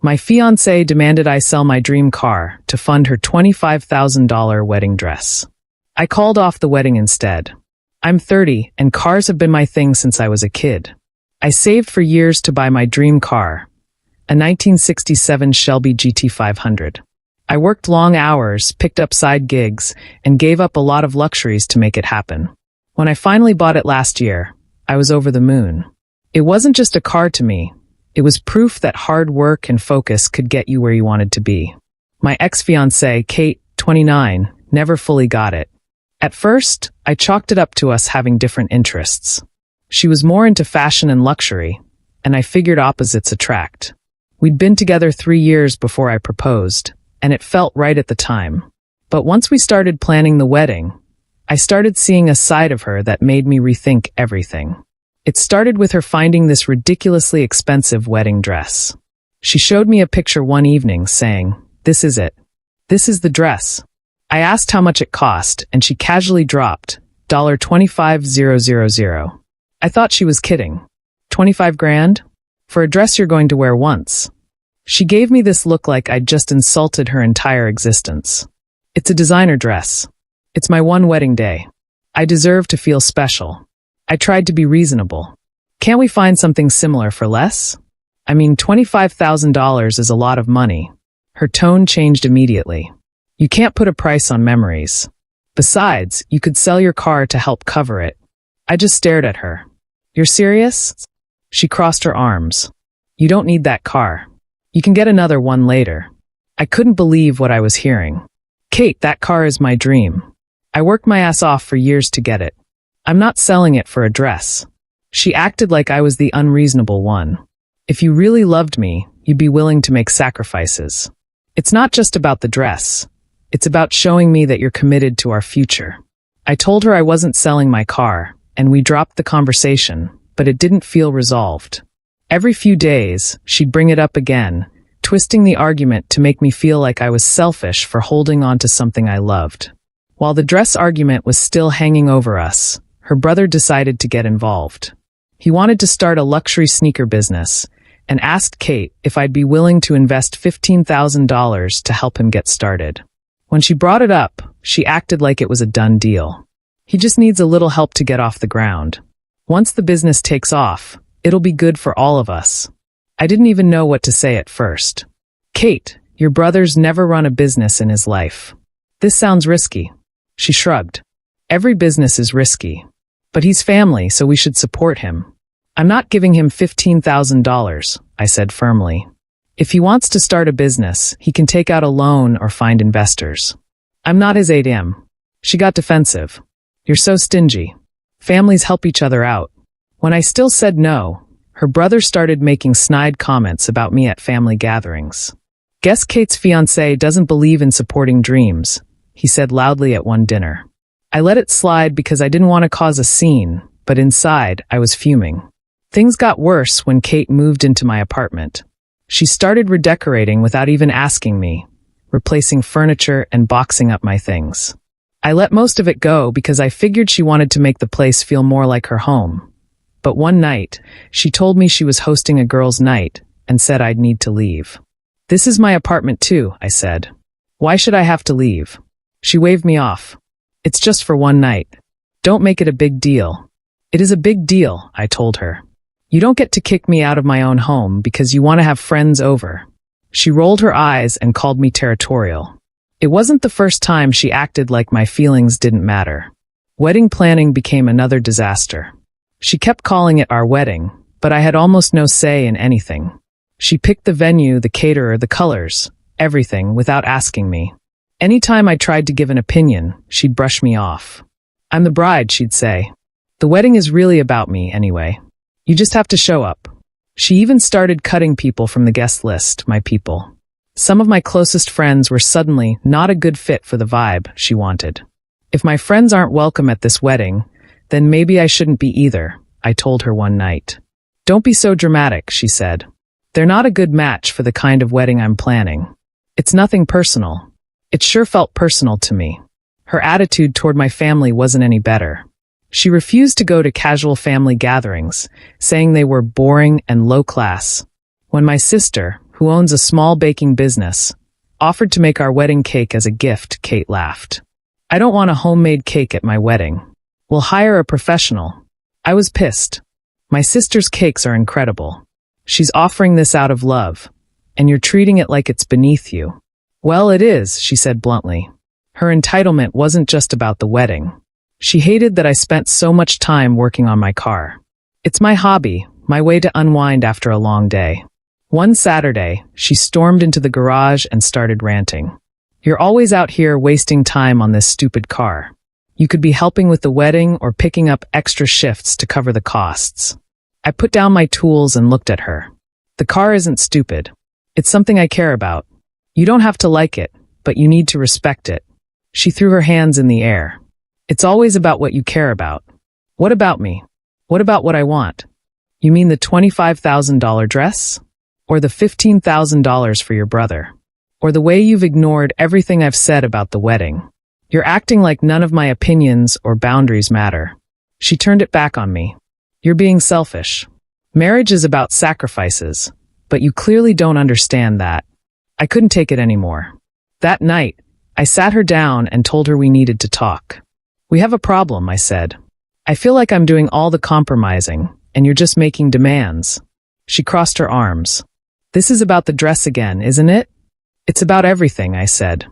My fiancée demanded I sell my dream car to fund her $25,000 wedding dress. I called off the wedding instead. I'm 30, and cars have been my thing since I was a kid. I saved for years to buy my dream car, a 1967 Shelby GT500. I worked long hours, picked up side gigs, and gave up a lot of luxuries to make it happen. When I finally bought it last year, I was over the moon. It wasn't just a car to me. It was proof that hard work and focus could get you where you wanted to be. My ex-fiancée, Kate, 29, never fully got it. At first, I chalked it up to us having different interests. She was more into fashion and luxury, and I figured opposites attract. We'd been together 3 years before I proposed, and it felt right at the time. But once we started planning the wedding, I started seeing a side of her that made me rethink everything. It started with her finding this ridiculously expensive wedding dress. She showed me a picture one evening saying, "This is it. This is the dress." I asked how much it cost, and she casually dropped $25,000. I thought she was kidding. 25 grand? For a dress you're going to wear once. She gave me this look like I'd just insulted her entire existence. It's a designer dress. It's my one wedding day. I deserve to feel special. I tried to be reasonable. Can't we find something similar for less? I mean, $25,000 is a lot of money. Her tone changed immediately. You can't put a price on memories. Besides, you could sell your car to help cover it. I just stared at her. You're serious? She crossed her arms. You don't need that car. You can get another one later. I couldn't believe what I was hearing. Kate, that car is my dream. I worked my ass off for years to get it. I'm not selling it for a dress. She acted like I was the unreasonable one. If you really loved me, you'd be willing to make sacrifices. It's not just about the dress. It's about showing me that you're committed to our future. I told her I wasn't selling my car, and we dropped the conversation, but it didn't feel resolved. Every few days, she'd bring it up again, twisting the argument to make me feel like I was selfish for holding on to something I loved. While the dress argument was still hanging over us, her brother decided to get involved. He wanted to start a luxury sneaker business and asked Kate if I'd be willing to invest $15,000 to help him get started. When she brought it up, she acted like it was a done deal. He just needs a little help to get off the ground. Once the business takes off, it'll be good for all of us. I didn't even know what to say at first. Kate, your brother's never run a business in his life. This sounds risky. She shrugged. Every business is risky. But he's family, so we should support him. I'm not giving him $15,000, I said firmly. If he wants to start a business, he can take out a loan or find investors. I'm not his ATM. She got defensive. You're so stingy. Families help each other out. When I still said no, her brother started making snide comments about me at family gatherings. Guess Kate's fiancé doesn't believe in supporting dreams, he said loudly at one dinner. I let it slide because I didn't want to cause a scene, but inside, I was fuming. Things got worse when Kate moved into my apartment. She started redecorating without even asking me, replacing furniture and boxing up my things. I let most of it go because I figured she wanted to make the place feel more like her home. But one night, she told me she was hosting a girls' night and said I'd need to leave. This is my apartment too, I said. Why should I have to leave? She waved me off. It's just for one night. Don't make it a big deal. It is a big deal, I told her. You don't get to kick me out of my own home because you want to have friends over. She rolled her eyes and called me territorial. It wasn't the first time she acted like my feelings didn't matter. Wedding planning became another disaster. She kept calling it our wedding, but I had almost no say in anything. She picked the venue, the caterer, the colors, everything without asking me. Anytime I tried to give an opinion, she'd brush me off. I'm the bride, she'd say. The wedding is really about me anyway. You just have to show up. She even started cutting people from the guest list, my people. Some of my closest friends were suddenly not a good fit for the vibe she wanted. If my friends aren't welcome at this wedding, then maybe I shouldn't be either, I told her one night. Don't be so dramatic, she said. They're not a good match for the kind of wedding I'm planning. It's nothing personal. It sure felt personal to me. Her attitude toward my family wasn't any better. She refused to go to casual family gatherings, saying they were boring and low class. When my sister, who owns a small baking business, offered to make our wedding cake as a gift. Kate laughed. I don't want a homemade cake at my wedding. We'll hire a professional. I was pissed. My sister's cakes are incredible. She's offering this out of love, and you're treating it like it's beneath you. Well, it is, she said bluntly. Her entitlement wasn't just about the wedding. She hated that I spent so much time working on my car. It's my hobby, my way to unwind after a long day. One Saturday, she stormed into the garage and started ranting. You're always out here wasting time on this stupid car. You could be helping with the wedding or picking up extra shifts to cover the costs. I put down my tools and looked at her. The car isn't stupid. It's something I care about. You don't have to like it, but you need to respect it. She threw her hands in the air. It's always about what you care about. What about me? What about what I want? You mean the $25,000 dress? Or the $15,000 for your brother? Or the way you've ignored everything I've said about the wedding? You're acting like none of my opinions or boundaries matter. She turned it back on me. You're being selfish. Marriage is about sacrifices, but you clearly don't understand that. I couldn't take it anymore. That night, I sat her down and told her we needed to talk. We have a problem, I said. I feel like I'm doing all the compromising, and you're just making demands. She crossed her arms. This is about the dress again, isn't it? It's about everything, I said.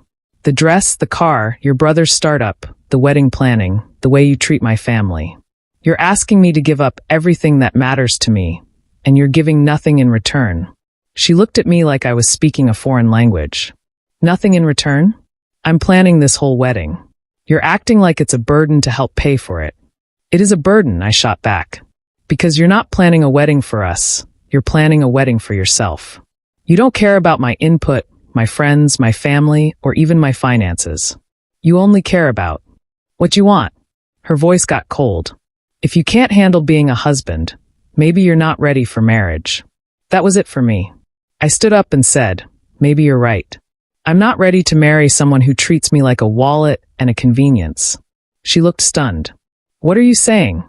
The dress, the car, your brother's startup, the wedding planning, the way you treat my family. You're asking me to give up everything that matters to me, and you're giving nothing in return. She looked at me like I was speaking a foreign language. Nothing in return? I'm planning this whole wedding. You're acting like it's a burden to help pay for it. It is a burden, I shot back. Because you're not planning a wedding for us. You're planning a wedding for yourself. You don't care about my input, my friends, my family, or even my finances. You only care about what you want. Her voice got cold. If you can't handle being a husband, maybe you're not ready for marriage. That was it for me. I stood up and said, maybe you're right. I'm not ready to marry someone who treats me like a wallet and a convenience. She looked stunned. What are you saying?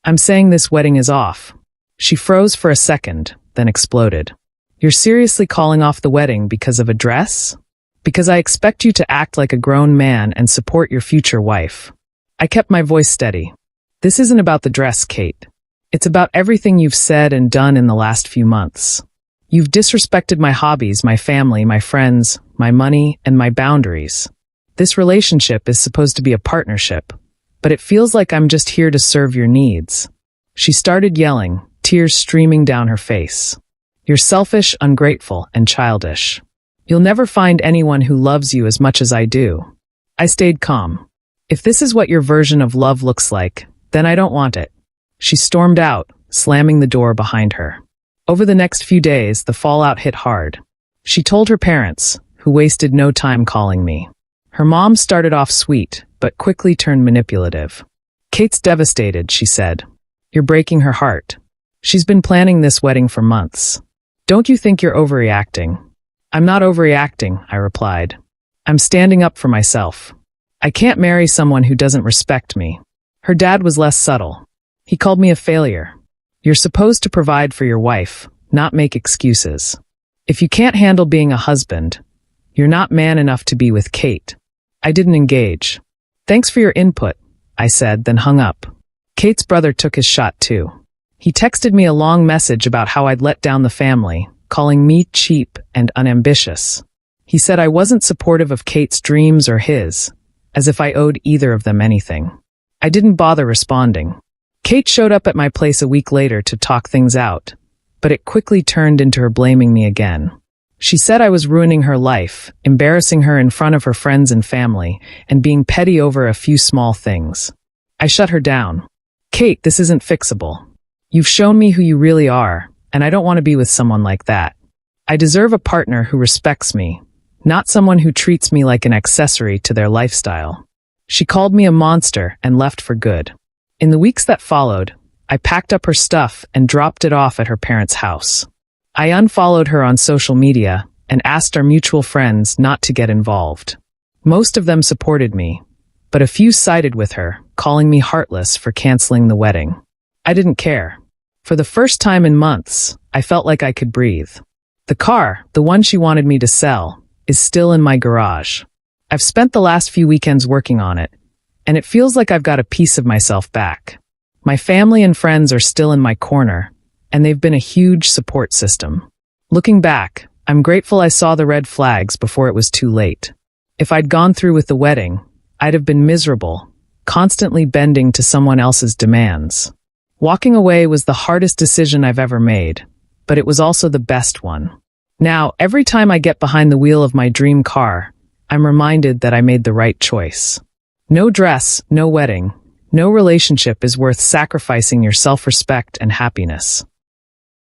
I'm saying this wedding is off. She froze for a second, then exploded. You're seriously calling off the wedding because of a dress? Because I expect you to act like a grown man and support your future wife. I kept my voice steady. This isn't about the dress, Kate. It's about everything you've said and done in the last few months. You've disrespected my hobbies, my family, my friends, my money, and my boundaries. This relationship is supposed to be a partnership, but it feels like I'm just here to serve your needs. She started yelling, tears streaming down her face. You're selfish, ungrateful, and childish. You'll never find anyone who loves you as much as I do. I stayed calm. If this is what your version of love looks like, then I don't want it. She stormed out, slamming the door behind her. Over the next few days, the fallout hit hard. She told her parents, who wasted no time calling me. Her mom started off sweet, but quickly turned manipulative. Kate's devastated, she said. You're breaking her heart. She's been planning this wedding for months. Don't you think you're overreacting? I'm not overreacting, I replied. I'm standing up for myself. I can't marry someone who doesn't respect me. Her dad was less subtle. He called me a failure. You're supposed to provide for your wife, not make excuses. If you can't handle being a husband, you're not man enough to be with Kate. I didn't engage. Thanks for your input, I said, then hung up. Kate's brother took his shot too. He texted me a long message about how I'd let down the family, calling me cheap and unambitious. He said I wasn't supportive of Kate's dreams or his, as if I owed either of them anything. I didn't bother responding. Kate showed up at my place a week later to talk things out, but it quickly turned into her blaming me again. She said I was ruining her life, embarrassing her in front of her friends and family, and being petty over a few small things. I shut her down. Kate, this isn't fixable. You've shown me who you really are, and I don't want to be with someone like that. I deserve a partner who respects me, not someone who treats me like an accessory to their lifestyle. She called me a monster and left for good. In the weeks that followed, I packed up her stuff and dropped it off at her parents' house. I unfollowed her on social media and asked our mutual friends not to get involved. Most of them supported me, but a few sided with her, calling me heartless for canceling the wedding. I didn't care. For the first time in months, I felt like I could breathe. The car, the one she wanted me to sell, is still in my garage. I've spent the last few weekends working on it, and it feels like I've got a piece of myself back. My family and friends are still in my corner, and they've been a huge support system. Looking back, I'm grateful I saw the red flags before it was too late. If I'd gone through with the wedding, I'd have been miserable, constantly bending to someone else's demands. Walking away was the hardest decision I've ever made, but it was also the best one. Now, every time I get behind the wheel of my dream car, I'm reminded that I made the right choice. No dress, no wedding, no relationship is worth sacrificing your self-respect and happiness.